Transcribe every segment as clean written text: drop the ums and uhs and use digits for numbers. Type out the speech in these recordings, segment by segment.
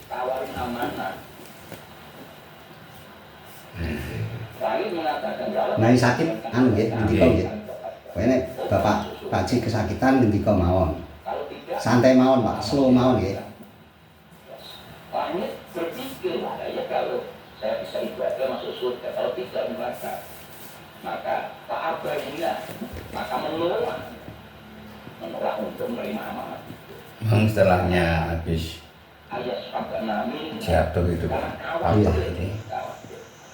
tawarin amanah. Lain mengatakan Nah, sakit anu nggih, ngendika nggih. Kene Bapak Pakji kesakitan ngendika mawon. Santai mawon, Pak. Slow mawon nggih. Langit berpikir ya kalau saya bisa ibadah masuk surga, kalau tidak neraka. Maka tak abainya, maka menolak untuk menerima amanat. Memang setelahnya habis Ayat sampai nami jatuh itu Pak, Iya. ini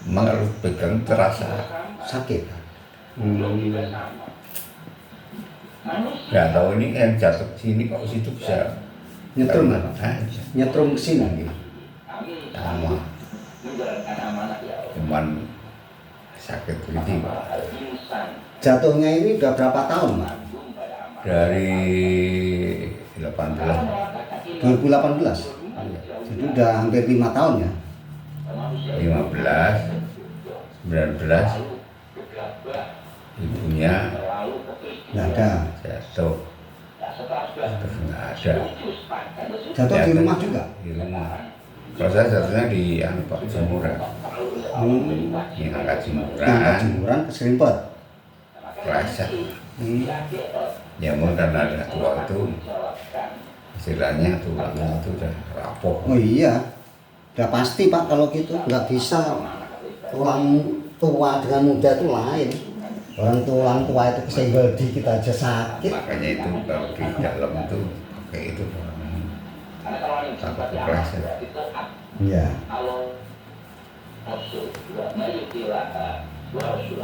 memang harus pegang terasa Sakit. nggak tahu ini yang jatuh ke sini kok situ bisa Nyetrum, mana aja nyetrum ke sini nggih. sama menjalankan amanat ya Allah. cuman sakit gitu Pak. Jatuhnya ini udah berapa tahun, Pak? Dari 18 2018. Jadi udah hampir 5 tahun ya. 15 19 ibunya Nggak ada. jatuh terus nggak ada Jatuh di rumah juga. di rumah. Kalau saya jatuhnya di Pak Jemuran, di angkat Angkat jemuran, jemuran keserimpet. pleset. Hmm. Ya mau karena ada tua itu, istilahnya tulangnya itu udah rapuh. Oh iya. Udah pasti Pak kalau gitu nggak bisa tulang tua dengan muda itu lain. Orang tulang tua itu kesenggol dikit aja sakit. Makanya itu kalau di dalam itu pakai itu takut kepleset. Iya.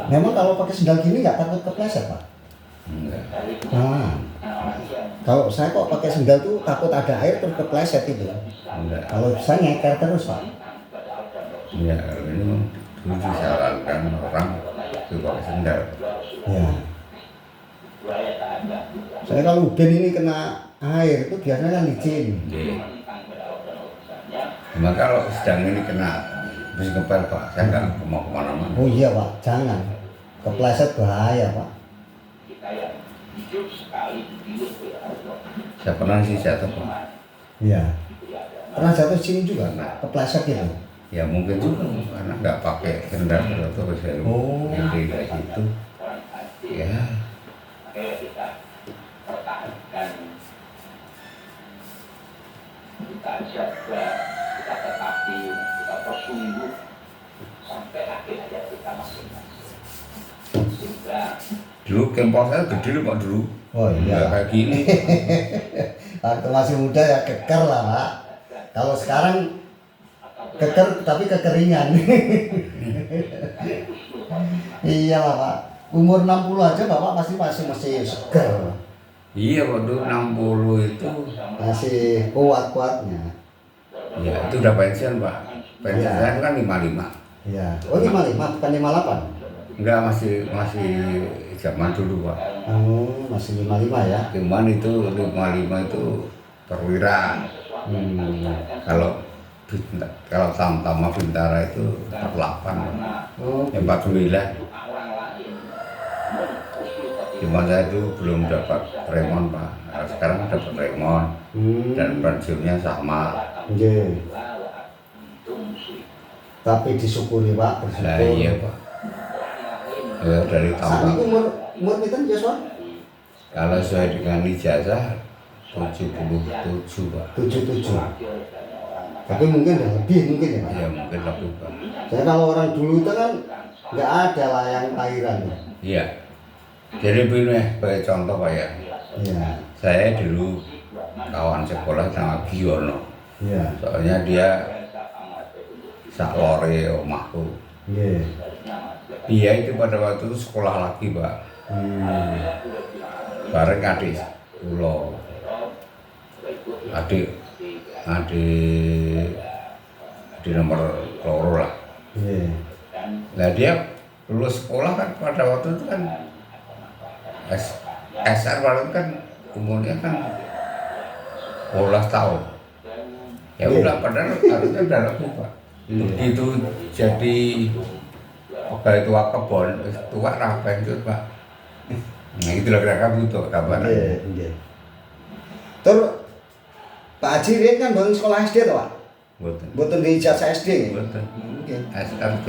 Memang kalau pakai sendal gini nggak takut kepleset Pak? Enggak. Nah, kalau saya kok pakai sendal tuh takut ada air terus kepleset itu. Enggak. Kalau saya nyeker terus Pak. Ya ini dulu disarankan orang itu pakai sendal. Ya. Saya kalau uben ini kena air itu biasanya kan licin. Jadi, cuma kalau sedang ini kena bus kepel Pak, saya nggak mau kemana-mana. Oh iya Pak, jangan. Kepleset bahaya Pak. Saya pernah sih jatuh Pak. Iya. Pernah jatuh sini juga, kepleset gitu. Ya mungkin juga karena nggak pakai sendal atau saya Oh. dari situ. Ya Kita jaga, kita tetapi, kita bersungguh sampai akhir hayat kita masing-masing. Sehingga dulu kempal saya gede loh Pak dulu. Oh Nggak iya. kayak gini. Waktu masih muda ya keker lah Pak. Kalau sekarang keker tapi kekeringan. Iya lah Pak. Umur 60 aja Bapak pasti masih seger. Iya waktu 60 itu Masih kuat-kuatnya. ya itu udah pensiun Pak. Pensiun Ya. saya itu kan 55. Iya. Oh 55 bukan 58. Enggak masih zaman dulu Pak. Oh, masih 55 ya. Cuman itu 55 itu perwira. Kalau Tamtama Bintara itu 48. Oh, 49. Cuma saya itu belum dapat remon Pak. Nah, sekarang dapat remon dan pensiunnya sama. iya. Tapi disyukuri Pak, bersyukur. Nah iya Pak. Ya, dari Saat tambah. itu umur pinten Joshua? Kalau saya dengan ijazah 77 Pak. 77. Tapi mungkin udah lebih mungkin ya Pak. Ya mungkin lebih Pak. Jadi kalau orang dulu itu kan nggak ada lah yang lahiran. Iya. Jadi begini sebagai contoh Pak ya. Iya. Saya dulu kawan sekolah sama Giono. Iya. Soalnya dia saklore omahku. Iya. Dia itu pada waktu itu sekolah lagi Pak. Bareng adik kula. Adik di nomor loro lah. Iya. Nah dia lulus sekolah kan pada waktu itu kan SR pada itu kan umurnya kan 12 tahun. Ya udah padahal harusnya udah lebih Pak. Begitu jadi pegawai tua kebon, tua lah pensiun Pak. Nah itulah kira-kira butuh kabar. Iya. Iya. Terus Pak Haji Rian kan bangun sekolah SD tuh Pak. Mboten. Mboten di ijazah SD. Mboten. Oke. SRJ.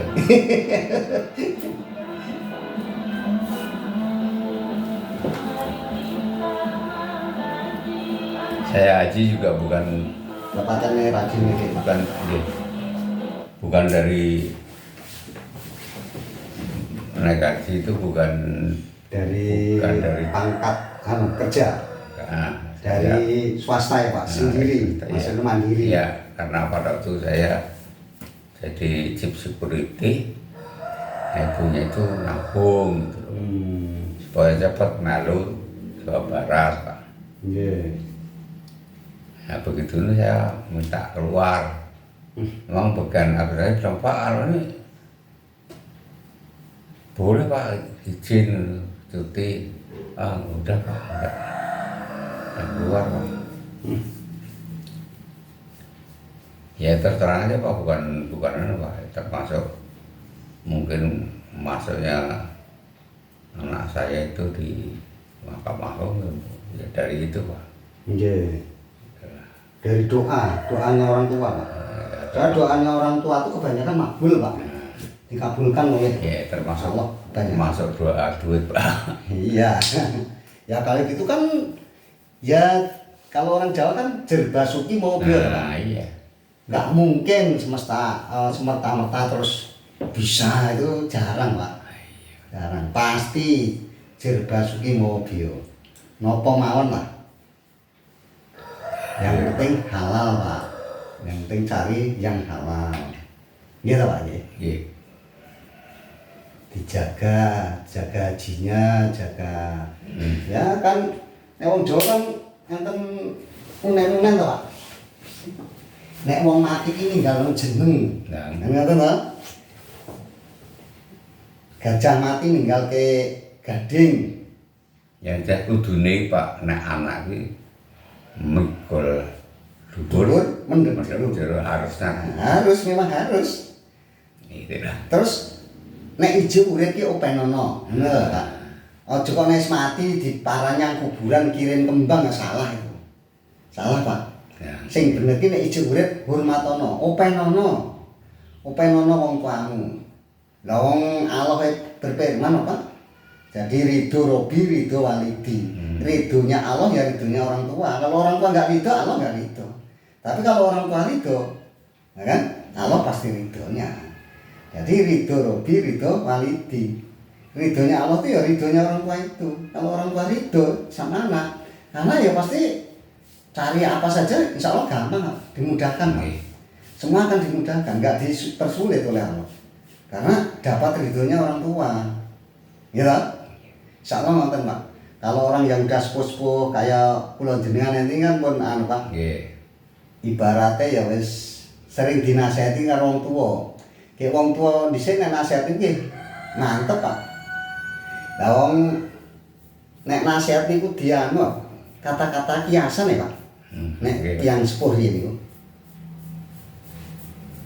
Saya haji juga bukan Dapatannya rajin iki. bukan dari naik haji itu bukan Dari pangkat kerja. Nah, Dari swasta ya Pak, sendiri, maksudnya mandiri. Iya, karena pada waktu saya jadi chief security, ibunya itu nabung gitu loh. Supaya cepat melu Jawa Barat Pak. Iya. Nah begitu ini saya minta keluar. Memang bagian saya bilang, Pak ini boleh Pak izin cuti. Ah udah Pak, udah. Dan keluar Pak. Ya terus terang aja Pak, bukan ini Pak, termasuk mungkin masuknya anak saya itu di Mahkamah Agung ya dari itu Pak. Iya. Dari doanya orang tua Pak. Karena doanya orang tua itu kebanyakan makbul Pak. Dikabulkan oleh Ya termasuk Allah banyak. masuk doa duit Pak. Iya. Ya kali gitu kan ya kalau orang Jawa kan jerbasuki mobil Pak. Nah iya. Nggak mungkin semerta-merta terus bisa, itu jarang Pak. Jarang. Pasti jerbasuki mobil. Nopo mawon lah. Yang penting halal Pak. Yang penting cari yang halal. Gitu Pak ya. Iya. Dijaga, jaga hajinya, jaga. Ya kan wong Jawa kan enten unen-unen to Pak. Nek wong mati ki ninggal jeneng. Nah, Ngoten to. Gajah mati ninggal ke gading. ya cek kudune Pak nek anak iki mikul Dhuwur, dhuwur mendem mendem jero harusnya Harus, memang harus. itu lah. Terus nek ijo urip ki openono. Ngono lho Pak. Aja kok nek mati diparanyang kuburan kirim kembang, salah itu. Salah Pak. Ya. Sing bener ki nek ijo urip hormatono, openono. Openono wong tuamu. Lah wong Allah berfirman apa? Jadi ridho Robi, ridho Walidi. Ridhonya Allah ya ridhonya orang tua. Kalau orang tua nggak ridho, Allah nggak ridho. Tapi kalau orang tua ridho, ya kan? Allah pasti ridhonya. Jadi ridho Robi, ridho Walidi. Ridhonya Allah itu ya ridhonya orang tua itu. Kalau orang tua ridho sama anak, karena ya pasti cari apa saja, insya Allah gampang, dimudahkan. Semua akan dimudahkan, nggak dipersulit oleh Allah. Karena dapat ridhonya orang tua. Ya, insya Allah nonton Pak. Kalau orang yang udah sepuh-sepuh kayak pulau jenengan nanti kan pun anu Pak. Nggih. Ibaratnya ya wis sering dinasihati karo wong tua. Kayak wong tua dhisik nek nasihati nggih mantep Pak. Lah wong nek nasihat niku dianu kata-kata kiasan ya Pak. Nek tiyang sepuh riyen niku.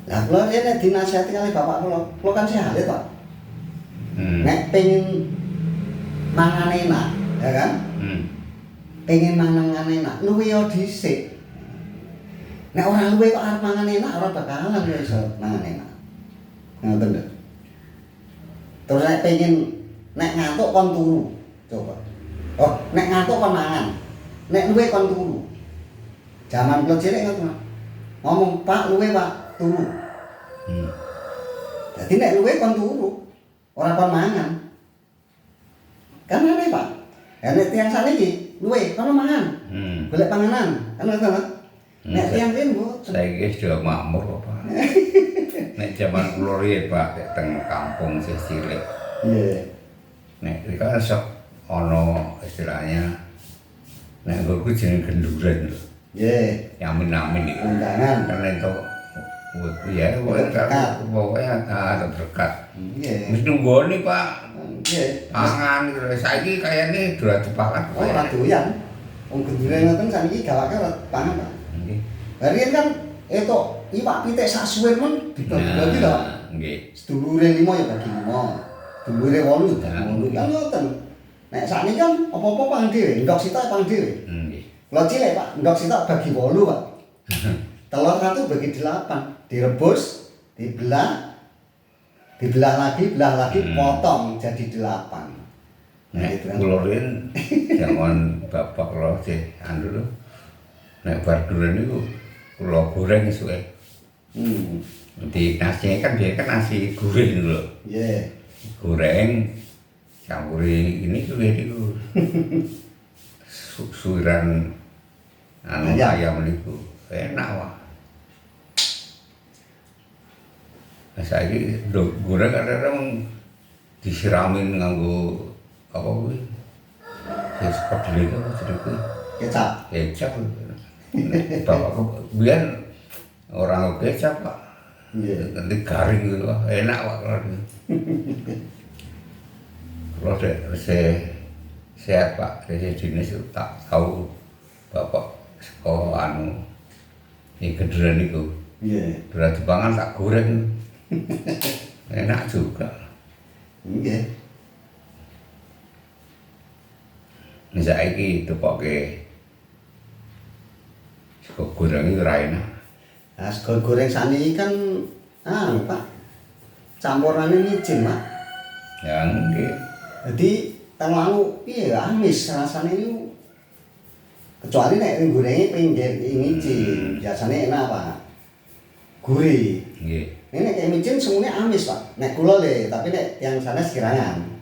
Lah kula nek dinasihati kali bapak kula kan sehat Pak. Nek pengen mangan enak, ya kan? Pengen mangan enak, luwe yo dhisik. Nek ora luwe kok arep mangan enak, ora bakalan yo iso mangan enak. Ngoten lho. Terus nek pengen nek ngantuk kon turu. Coba. Oh, nek ngantuk kon mangan. Nek luwe kon turu. Zaman kula cilik ngoten. Ngomong, "Pak, luwe, Pak, turu." Jadi nek luwe kon turu. Ora kon mangan. Kan aneh Pak. Ya nek tiyang saniki luwe kono mangan. Golek panganan. Kan ngoten. Nek tiyang riyen Bu, Saiki sudah makmur Pak. Nek zaman kula riyen Pak teng kampung sih cilik. iya. Nek iki kan sok ana istilahnya nek nggoku jeneng genduren lho. Nggih, Yamin-yamin iki. undangan. Kan ento ya pokoknya terdekat. Nggih. Wis nunggoni Pak. Nggih. Pangan gitu. Saiki kayane dolan dipakan. Oh, ora doyan. Wong gendure ngoten saniki gawake ora pangan, Pak. Nggih. Riyen kan etok iwak pitik sak suwen men dibagi-bagi to. Nggih. Sedulure 5 ya bagi 5. Sedulure 8 ya 8. Kan ngoten. Nek sakniki kan apa-apa pang dhewe, ndok sitok pang dhewe. Nggih. Kula cilik Pak, ndok sitok bagi 8, Pak. Telur satu bagi 8, direbus, dibelah lagi, potong jadi 8. Nah, Nek itu kan. kulorin jangan bapak lo sih anu lho. Nek bar duren niku kula goreng suwe. Di nasinya kan dia kan nasi gurih gitu loh. Iya. Goreng campuri ini juga itu suiran anu ayam itu enak wah. Nah, saiki goreng kadang disiramin nganggo apa kuwi? Ya seperti itu sedikit Kecap. kecap. Bapakku biar orang kecap pak. Iya. Nanti garing gitu wah enak pak kalau itu. Kalau saya sehat pak, saya jenis itu tak tahu bapak sekolah anu ini gederan itu. Iya. Berat dipangan tak goreng, enak juga. Iya. Misalnya itu pakai sego goreng itu enak. Nah, sego goreng sani kan Pak. Campurannya micin, Pak. Yang di Jadi terlalu amis rasanya itu. Kecuali nek gorengnya pinggir micin, biasanya enak, Pak. Gurih. nggih. Ini kayak micin semuanya amis, Pak. Nek kula le, tapi nek yang sana sekirangan.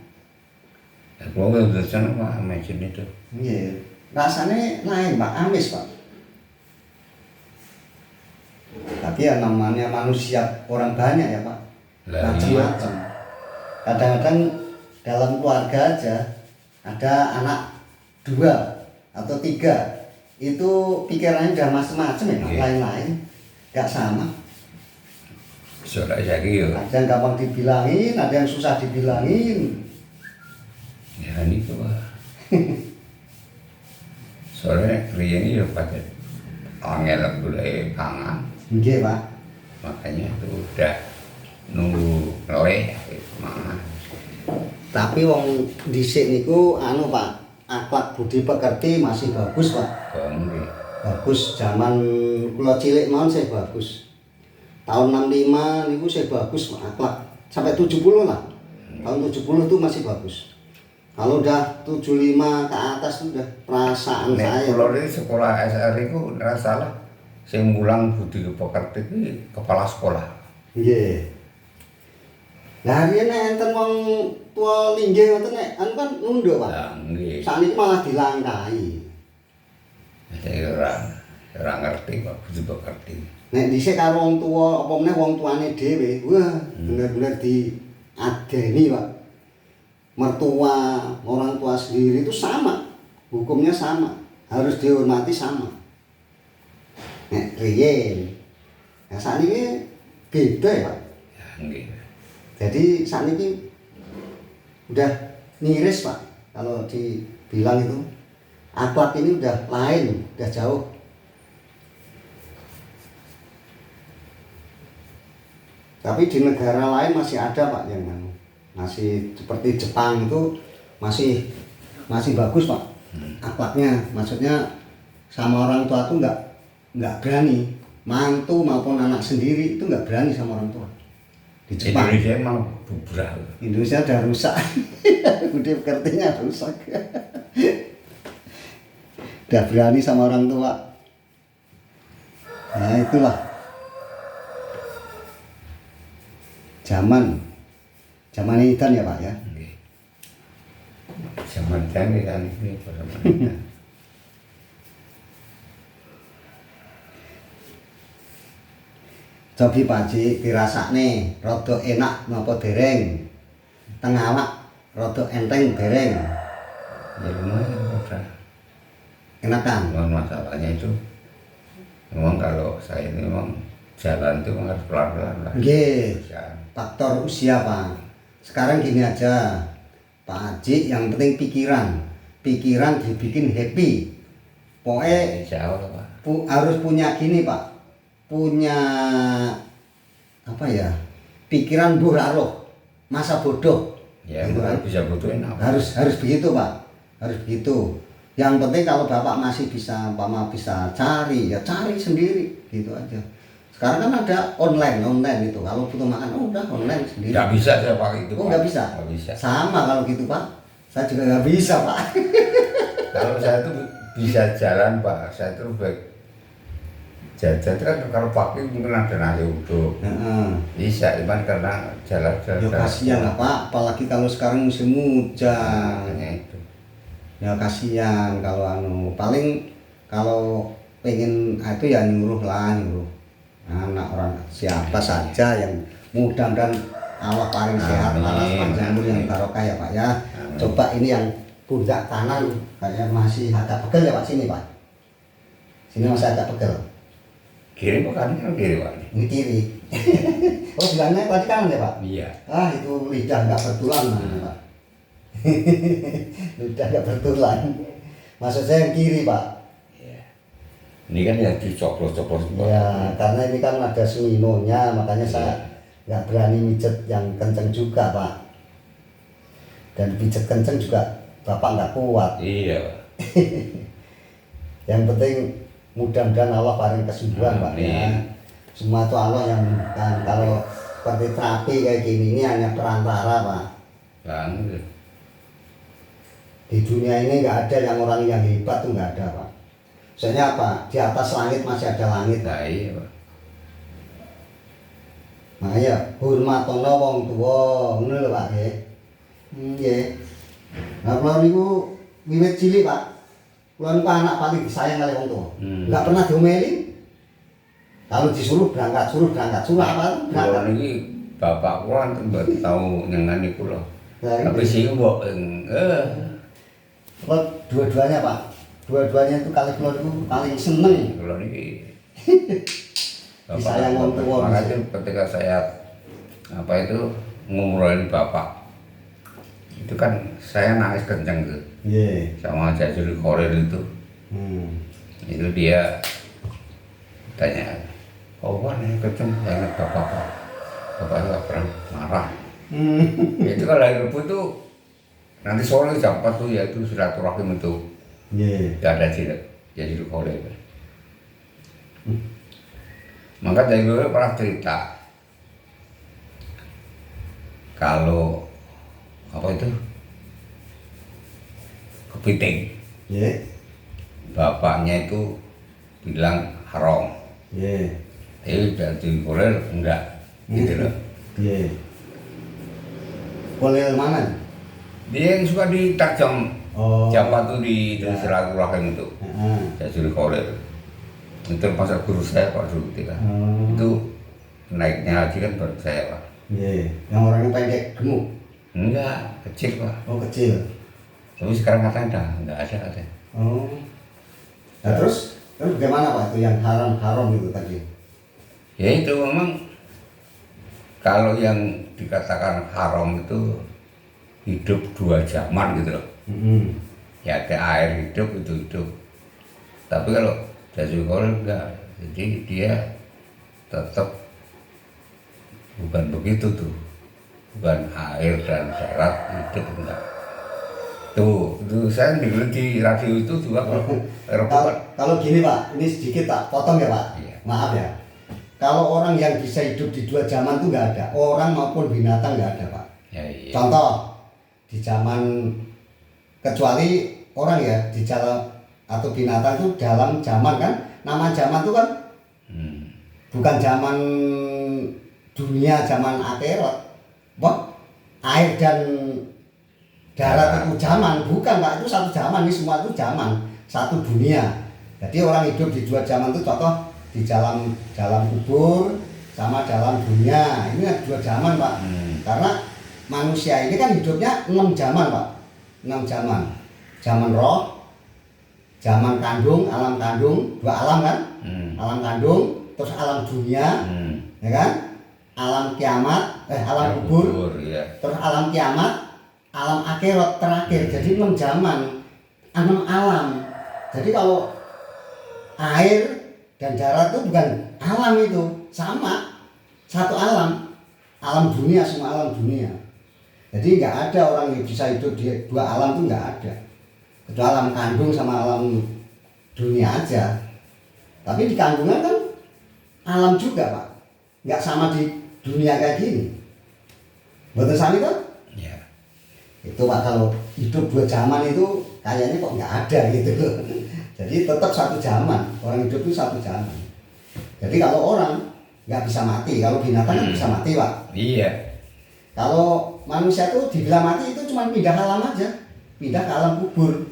Kalau nggak sana mah macam itu. Iya. Rasanya lain, Pak. Amis, Pak. Tapi ya namanya manusia orang banyak ya, Pak. Lah, Macam-macam. Kadang-kadang dalam keluarga aja ada anak 2 atau 3 itu pikirannya udah macam-macam ya, Pak. Iya. Lain-lain, nggak sama. Soalnya saya kira Ada yang gampang dibilangin, ada yang susah dibilangin. ya ini tuh soalnya riyen ini ya pada angel boleh pangan, Nggih, Pak. makanya itu udah nunggu ngeleh mangan. Tapi wong dhisik niku anu, Pak, akhlak budi pekerti masih bagus, Pak. Bangke. Bagus zaman kula cilik mawon saya bagus. Tahun 65 niku saya bagus, Pak, akhlak. Sampai 70 lah. Tahun 70 itu masih bagus. Kalau udah 75 ke atas itu udah perasaan Nek saya. kula ini sekolah SR itu nggak salah, sing mulang budi pekerti itu kepala sekolah. Nggih. Lah riyen nek enten wong tua linggih ngoten nek anu kan nunduk, Pak. Lah nggih. Sakniki malah dilangkahi. Saya ora ngerti kok budi pekerti. Nek dhisik karo wong tua apa meneh wong tuane dhewe, wah bener-bener diadeni, Pak. Mertua, orang tua sendiri itu sama. Hukumnya sama, harus dihormati sama. Nek riyen. Nah sakniki beda ya, Pak. Ya nggih. Jadi sakniki udah miris, Pak. Kalau dibilang itu akhlak ini udah lain, udah jauh. Tapi di negara lain masih ada, Pak, yang masih seperti Jepang itu masih bagus, Pak. Akhlaknya, maksudnya sama orang tua tuh nggak berani, mantu maupun anak sendiri itu nggak berani sama orang tua. Di Jepang. Indonesia emang bubrah. Indonesia udah rusak. Budi pekertinya rusak. Udah berani sama orang tua. Nah itulah zaman Intan ya, Pak ya. Nggih. Zaman canggih kan ini zaman itu. Cobi Pak Haji dirasakne rada enak napa dereng? Tengah awak rada enteng dereng. Ya lumayan udah. Enakan. Memang masalahnya itu memang kalau saya ini memang jalan itu memang harus pelan-pelan lah. Nggih. Jalan. Faktor usia, Pak. Sekarang gini aja, Pak Haji, yang penting pikiran dibikin happy. Pokoknya Jauh lah Pak. harus punya gini, Pak, punya apa ya, pikiran buraroh, masa bodoh. Ya Gitu kan? bisa butuhin apa? Harus begitu, Pak, harus begitu. Yang penting kalau bapak masih bisa, bisa cari, ya cari sendiri, gitu aja. Sekarang kan ada online itu. Kalau butuh makan, udah online sendiri. Nggak bisa saya pakai itu. Oh, Pak. nggak bisa? Nggak bisa. Sama kalau gitu Pak. Saya juga nggak bisa Pak. Kalau saya tuh bisa jalan Pak, saya tuh baik jajan kan kalau pakai mungkin ada nasi uduk. Bisa, cuman karena jalan-jalan. Ya kasihan lah Pak, apalagi kalau sekarang musim hujan. Itu. Ya kasihan kalau paling kalau pengen itu ya nyuruh anak orang siapa saja yang mudah-mudahan Allah paling sehat, Allah panjang umur yang barokah ya Pak ya. Amin. Coba ini yang pundak kanan kayaknya masih agak pegel ya Pak, sini Pak. Sini masih agak pegel. Kiri bukan kiri Pak. Ini kiri. Oh bilangnya tadi kanan ya Pak? Iya. Ah itu lidah nggak bertulang namanya Pak. Lidah nggak bertulang. Maksud saya yang kiri Pak. Iya. Ini kan yang dicoplos-coplos Pak. Ya karena ini kan ada suinonya, makanya saya nggak berani mijet yang kenceng juga Pak. Dan pijet kenceng juga Bapak nggak kuat. Iya Pak. Yang penting mudah-mudahan Allah paling kesembuhan Pak ya. Semua itu Allah yang memberikan. Kalau seperti terapi kayak gini ini hanya perantara Pak. Bang. Di dunia ini nggak ada yang orang yang hebat tuh nggak ada Pak. Soalnya apa? Di atas langit masih ada langit. Nah iya Pak. Makanya hormatono wong tuwa ngono lho Pak nggih. Nggih. Nah kula niku wiwit cilik Pak. Kula niku anak paling disayang kali wong tuwa. Enggak pernah diomelin. Kalau disuruh berangkat, suruh apa? Kula Berangkat. niki bapak kula kan tahu nyengani kula. Tapi sih mbok Kula dua-duanya Pak. Dua-duanya itu kali kula niku paling seneng. kula niki Disayang wong tua. Makanya ketika saya ngumrohin bapak, itu kan saya nangis kenceng tuh. Nggih. Sama Jajul Korir itu. Itu dia tanya, "Oh, nih kenceng saya ingat bapak. Bapak nggak pernah marah." Itu kalau hari Rabu tuh nanti sore jam 4 tuh ya itu silaturahim itu. Nggih. Gak ada Jajul Korir. Maka dari dulu pernah cerita kalau itu kepiting, bapaknya itu bilang haram, dari Korea enggak, gitu loh. Kolel mana? Dia yang suka ditajam, siapa tuh di silaturahim itu, dari Korea. Itu masa guru saya Pak dulu itu naiknya haji kan baru saya Pak. Yang orangnya pendek gemuk? Enggak, kecil Pak. Oh kecil. Tapi sekarang katanya enggak ada katanya. Oh. Nah terus bagaimana Pak itu yang haram itu tadi? Ya itu memang kalau yang dikatakan haram itu hidup 2 zaman gitu loh. Ya kayak air hidup itu hidup. Tapi kalau Jajul Korir enggak, jadi dia tetap bukan begitu tuh, bukan air dan darat hidup enggak. Tuh, saya dulu di radio itu juga kalau gini Pak, ini sedikit tak potong ya Pak. Iya. Maaf ya. Kalau orang yang bisa hidup di 2 zaman itu nggak ada, orang maupun binatang nggak ada Pak. Ya, iya. Contoh di zaman, kecuali orang ya di jalan atau binatang itu dalam zaman kan, nama zaman itu kan bukan zaman dunia, zaman akhirat. Wah, air dan darat itu zaman, bukan Pak, itu satu zaman, ini semua itu zaman, satu dunia. Jadi orang hidup di 2 zaman itu contoh di dalam kubur sama dalam dunia, ini 2 zaman Pak. Karena manusia ini kan hidupnya 6 zaman Pak, 6 zaman. Zaman roh, zaman kandung, alam kandung, 2 alam kan? Alam kandung, terus alam dunia, ya kan? Alam kiamat, alam kubur, ya. terus alam kiamat, alam akhirat terakhir. Jadi 6 zaman, 6 alam. Jadi kalau air dan darat itu bukan alam, itu sama, satu alam, alam dunia, semua alam dunia. Jadi nggak ada orang yang bisa hidup di 2 alam itu nggak ada. kecuali alam kandung sama alam dunia aja. Tapi di kandungan kan alam juga Pak, nggak sama di dunia kayak gini. Betul sami kan? Ya. Itu Pak, kalau hidup dua zaman itu kayaknya kok nggak ada gitu loh. Jadi tetap satu zaman, orang hidup itu satu zaman. Jadi kalau orang nggak bisa mati, kalau binatang kan bisa mati Pak. Iya. Kalau manusia tuh dibilang mati itu cuma pindah alam aja, pindah ke alam kubur.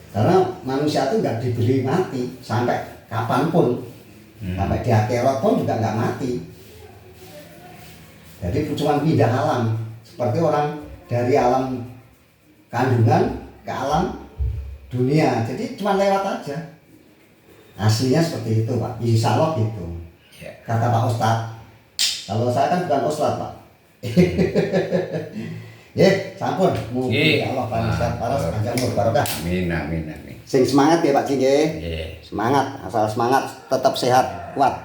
Karena manusia tuh nggak diberi mati sampai kapanpun, sampai di akhirat pun juga nggak mati. Jadi cuma pindah alam, seperti orang dari alam kandungan ke alam dunia. Jadi cuma lewat aja. Aslinya seperti itu Pak, insya Allah gitu. Ya. Kata Pak Ustadz. Kalau saya kan bukan Ustadz Pak. Ya, sampun. Mugi Allah panjang paras panjang umur barokah. Amin, amin, amin. Sing semangat ya Pak Cing. Iya. Semangat, asal semangat, tetap sehat, kuat.